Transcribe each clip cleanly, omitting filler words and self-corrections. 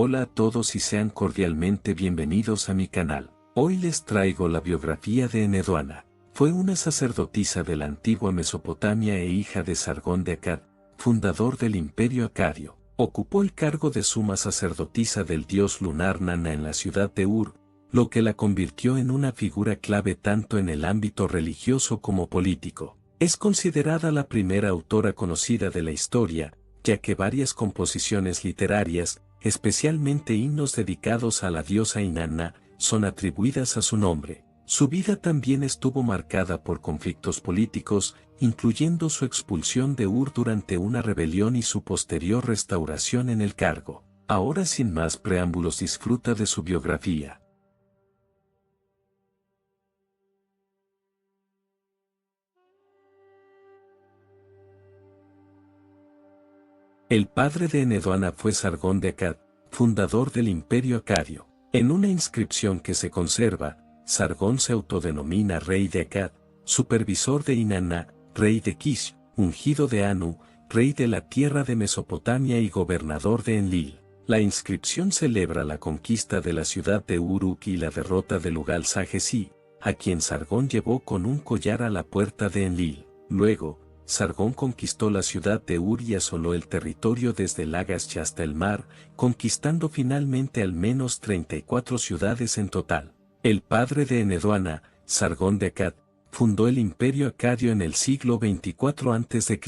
Hola a todos y sean cordialmente bienvenidos a mi canal. Hoy les traigo la biografía de Enedoana. Fue una sacerdotisa de la antigua Mesopotamia e hija de Sargón de Akkad, fundador del Imperio Acadio. Ocupó el cargo de suma sacerdotisa del dios lunar Nanna en la ciudad de Ur, lo que la convirtió en una figura clave tanto en el ámbito religioso como político. Es considerada la primera autora conocida de la historia, ya que varias composiciones literarias, especialmente himnos dedicados a la diosa Inanna, son atribuidas a su nombre. Su vida también estuvo marcada por conflictos políticos, incluyendo su expulsión de Ur durante una rebelión y su posterior restauración en el cargo. Ahora sin más preámbulos disfruta de su biografía. El padre de Enedoana fue Sargón de Akkad, fundador del Imperio Acadio. En una inscripción que se conserva, Sargón se autodenomina rey de Akkad, supervisor de Inanna, rey de Kish, ungido de Anu, rey de la tierra de Mesopotamia y gobernador de Enlil. La inscripción celebra la conquista de la ciudad de Uruk y la derrota de Lugal-Sagesí, a quien Sargón llevó con un collar a la puerta de Enlil. Luego, Sargón conquistó la ciudad de Ur y asoló el territorio desde Lagash hasta el mar, conquistando finalmente al menos 34 ciudades en total. El padre de Enedoana, Sargón de Akkad, fundó el Imperio Acadio en el siglo 24 a.C.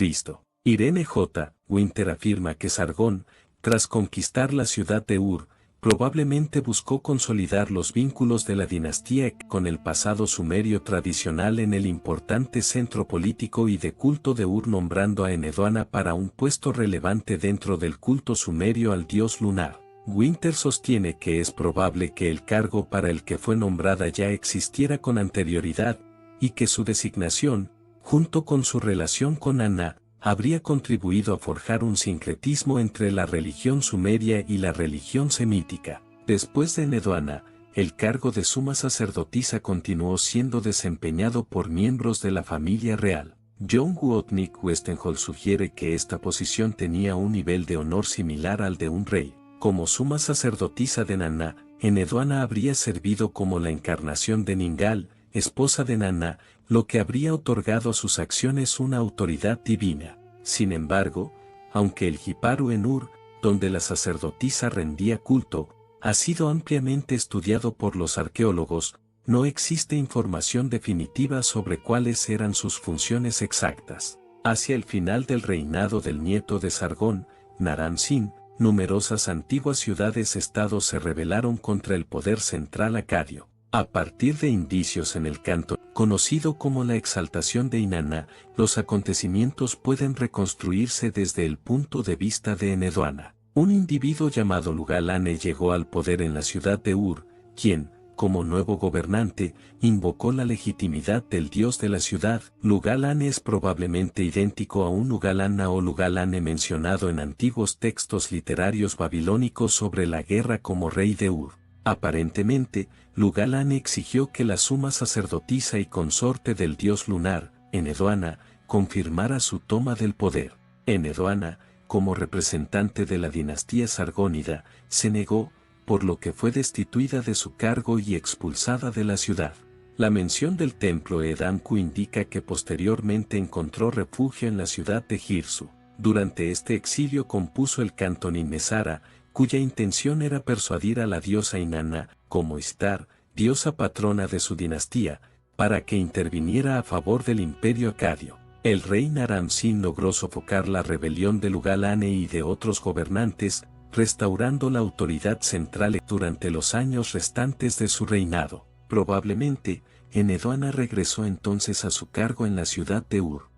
Irene J. Winter afirma que Sargón, tras conquistar la ciudad de Ur, probablemente buscó consolidar los vínculos de la dinastía con el pasado sumerio tradicional en el importante centro político y de culto de Ur, nombrando a Enedoana para un puesto relevante dentro del culto sumerio al dios lunar. Winter sostiene que es probable que el cargo para el que fue nombrada ya existiera con anterioridad, y que su designación, junto con su relación con Anna, habría contribuido a forjar un sincretismo entre la religión sumeria y la religión semítica. Después de Enedoana, el cargo de suma sacerdotisa continuó siendo desempeñado por miembros de la familia real. John Gottlieb Westenholz sugiere que esta posición tenía un nivel de honor similar al de un rey. Como suma sacerdotisa de Nanna, Enedoana habría servido como la encarnación de Ningal, esposa de Nanna, lo que habría otorgado a sus acciones una autoridad divina. Sin embargo, aunque el Jiparu en Ur, donde la sacerdotisa rendía culto, ha sido ampliamente estudiado por los arqueólogos, no existe información definitiva sobre cuáles eran sus funciones exactas. Hacia el final del reinado del nieto de Sargón, Naram-Sin, numerosas antiguas ciudades-estados se rebelaron contra el poder central acadio. A partir de indicios en el canto, conocido como la exaltación de Inanna, los acontecimientos pueden reconstruirse desde el punto de vista de Enedoana. Un individuo llamado Lugal-Ane llegó al poder en la ciudad de Ur, quien, como nuevo gobernante, invocó la legitimidad del dios de la ciudad. Lugal-Ane es probablemente idéntico a un Lugal-Anna o Lugal-Ane mencionado en antiguos textos literarios babilónicos sobre la guerra como rey de Ur. Aparentemente, Lugal-Ane exigió que la suma sacerdotisa y consorte del dios lunar, Enedoana, confirmara su toma del poder. Enedoana, como representante de la dinastía sargónida, se negó, por lo que fue destituida de su cargo y expulsada de la ciudad. La mención del templo Edanku indica que posteriormente encontró refugio en la ciudad de Girsu. Durante este exilio compuso el canto Ninmesara, cuya intención era persuadir a la diosa Inanna, como Ishtar, diosa patrona de su dinastía, para que interviniera a favor del imperio acadio. El rey Naram-Sin logró sofocar la rebelión de Lugal-Ane y de otros gobernantes, restaurando la autoridad central durante los años restantes de su reinado. Probablemente, Enedoana regresó entonces a su cargo en la ciudad de Ur.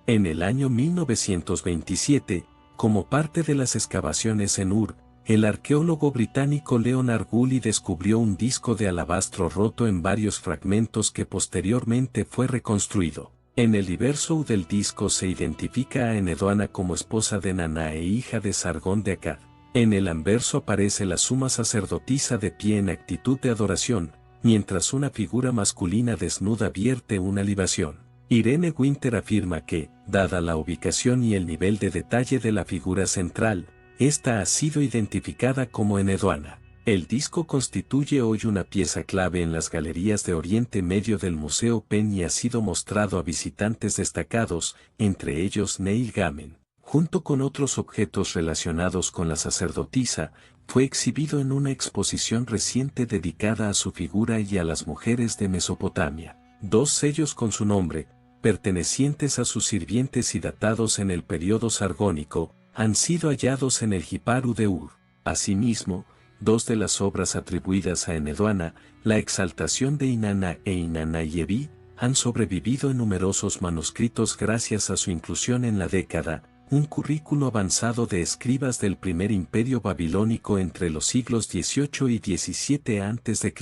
En el año 1927, como parte de las excavaciones en Ur, el arqueólogo británico Leonard Woolley descubrió un disco de alabastro roto en varios fragmentos que posteriormente fue reconstruido. En el liverso del disco se identifica a Enedoana como esposa de Nanna e hija de Sargón de Akkad. En el anverso aparece la suma sacerdotisa de pie en actitud de adoración, mientras una figura masculina desnuda vierte una libación. Irene Winter afirma que, dada la ubicación y el nivel de detalle de la figura central, esta ha sido identificada como Enedoana. El disco constituye hoy una pieza clave en las galerías de Oriente Medio del Museo Penn y ha sido mostrado a visitantes destacados, entre ellos Neil Gaiman. Junto con otros objetos relacionados con la sacerdotisa, fue exhibido en una exposición reciente dedicada a su figura y a las mujeres de Mesopotamia. 2 sellos con su nombre, pertenecientes a sus sirvientes y datados en el periodo sargónico, han sido hallados en el Jiparu de Ur. Asimismo, 2 de las obras atribuidas a Enedoana, la exaltación de Inanna e Inanna-Yebi, han sobrevivido en numerosos manuscritos gracias a su inclusión en la década, un currículo avanzado de escribas del primer imperio babilónico entre los siglos XVIII y XVII a.C.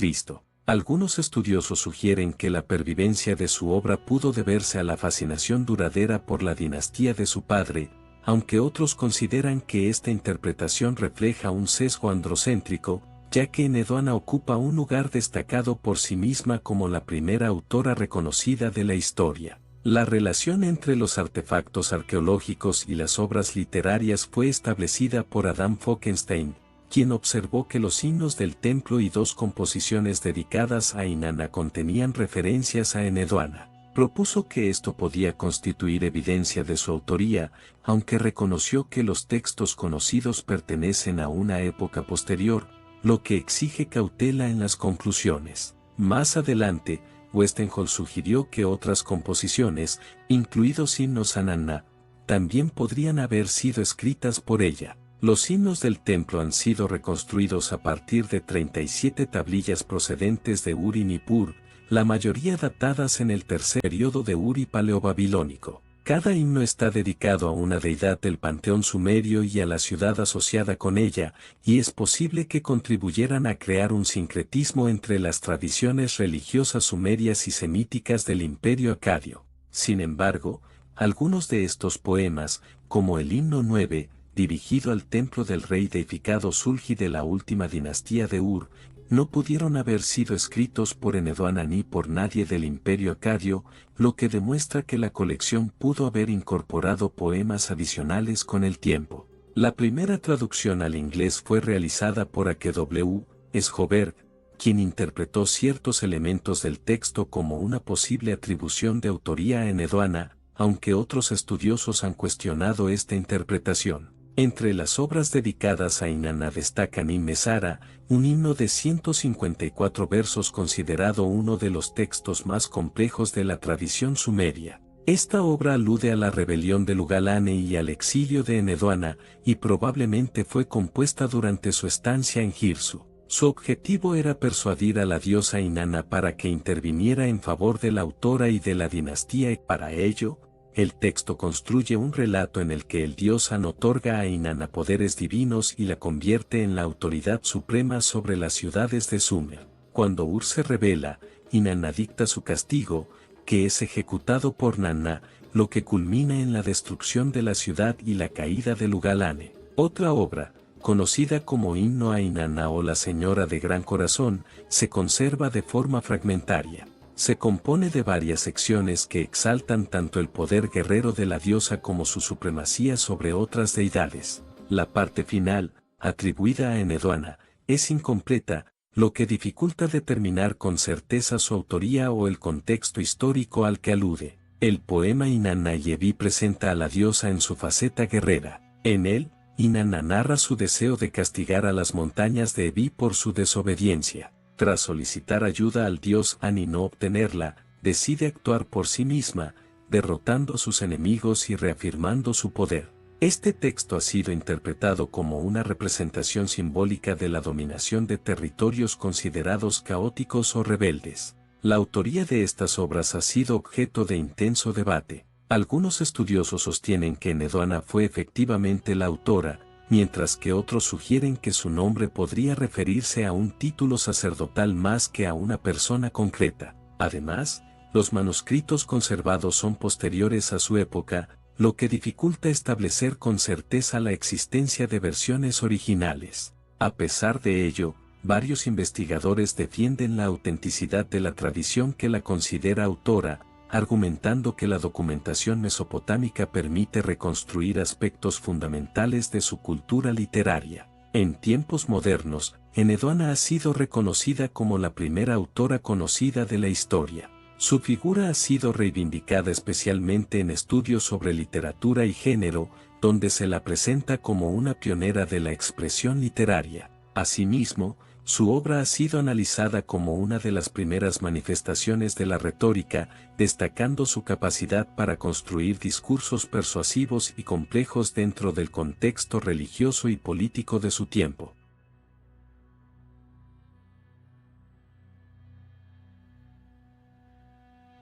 Algunos estudiosos sugieren que la pervivencia de su obra pudo deberse a la fascinación duradera por la dinastía de su padre, aunque otros consideran que esta interpretación refleja un sesgo androcéntrico, ya que Enedoana ocupa un lugar destacado por sí misma como la primera autora reconocida de la historia. La relación entre los artefactos arqueológicos y las obras literarias fue establecida por Adam Falkenstein, quien observó que los himnos del templo y 2 composiciones dedicadas a Inanna contenían referencias a Enedoana. Propuso que esto podía constituir evidencia de su autoría, aunque reconoció que los textos conocidos pertenecen a una época posterior, lo que exige cautela en las conclusiones. Más adelante, Westenholz sugirió que otras composiciones, incluidos himnos a Nanna, también podrían haber sido escritas por ella. Los himnos del templo han sido reconstruidos a partir de 37 tablillas procedentes de Ur y Nippur, la mayoría datadas en el tercer periodo de Ur y paleobabilónico. Cada himno está dedicado a una deidad del panteón sumerio y a la ciudad asociada con ella, y es posible que contribuyeran a crear un sincretismo entre las tradiciones religiosas sumerias y semíticas del imperio acadio. Sin embargo, algunos de estos poemas, como el himno 9, dirigido al templo del rey deificado Sulgi de la última dinastía de Ur, no pudieron haber sido escritos por Enedoana ni por nadie del imperio acadio, lo que demuestra que la colección pudo haber incorporado poemas adicionales con el tiempo. La primera traducción al inglés fue realizada por A.K.W. Schoberg, quien interpretó ciertos elementos del texto como una posible atribución de autoría a Enedoana, aunque otros estudiosos han cuestionado esta interpretación. Entre las obras dedicadas a Inanna destacan Inmesara, un himno de 154 versos considerado uno de los textos más complejos de la tradición sumeria. Esta obra alude a la rebelión de Lugalane y al exilio de Enedoana, y probablemente fue compuesta durante su estancia en Girsu. Su objetivo era persuadir a la diosa Inanna para que interviniera en favor de la autora y de la dinastía, y para ello, el texto construye un relato en el que el dios An otorga a Inanna poderes divinos y la convierte en la autoridad suprema sobre las ciudades de Sumer. Cuando Ur se rebela, Inanna dicta su castigo, que es ejecutado por Nanna, lo que culmina en la destrucción de la ciudad y la caída de Lugalane. Otra obra, conocida como Himno a Inanna o La Señora de Gran Corazón, se conserva de forma fragmentaria. Se compone de varias secciones que exaltan tanto el poder guerrero de la diosa como su supremacía sobre otras deidades. La parte final, atribuida a Enedoana, es incompleta, lo que dificulta determinar con certeza su autoría o el contexto histórico al que alude. El poema Inanna-Yebi presenta a la diosa en su faceta guerrera. En él, Inanna narra su deseo de castigar a las montañas de Ebi por su desobediencia. Tras solicitar ayuda al dios An y no obtenerla, decide actuar por sí misma, derrotando a sus enemigos y reafirmando su poder. Este texto ha sido interpretado como una representación simbólica de la dominación de territorios considerados caóticos o rebeldes. La autoría de estas obras ha sido objeto de intenso debate. Algunos estudiosos sostienen que Enedoana fue efectivamente la autora, mientras que otros sugieren que su nombre podría referirse a un título sacerdotal más que a una persona concreta. Además, los manuscritos conservados son posteriores a su época, lo que dificulta establecer con certeza la existencia de versiones originales. A pesar de ello, varios investigadores defienden la autenticidad de la tradición que la considera autora, argumentando que la documentación mesopotámica permite reconstruir aspectos fundamentales de su cultura literaria. En tiempos modernos, Enedoana ha sido reconocida como la primera autora conocida de la historia. Su figura ha sido reivindicada especialmente en estudios sobre literatura y género, donde se la presenta como una pionera de la expresión literaria. Asimismo, su obra ha sido analizada como una de las primeras manifestaciones de la retórica, destacando su capacidad para construir discursos persuasivos y complejos dentro del contexto religioso y político de su tiempo.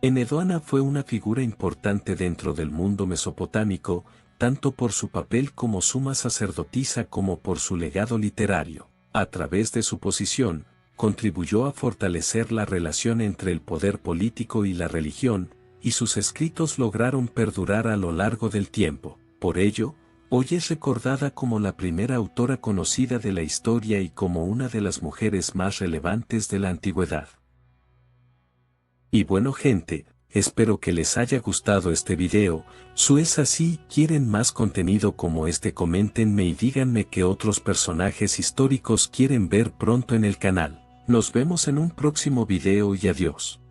Enedoana fue una figura importante dentro del mundo mesopotámico, tanto por su papel como suma sacerdotisa como por su legado literario. A través de su posición, contribuyó a fortalecer la relación entre el poder político y la religión, y sus escritos lograron perdurar a lo largo del tiempo. Por ello, hoy es recordada como la primera autora conocida de la historia y como una de las mujeres más relevantes de la antigüedad. Y bueno gente, espero que les haya gustado este video. Si es así, quieren más contenido como este, coméntenme y díganme qué otros personajes históricos quieren ver pronto en el canal. Nos vemos en un próximo video y adiós.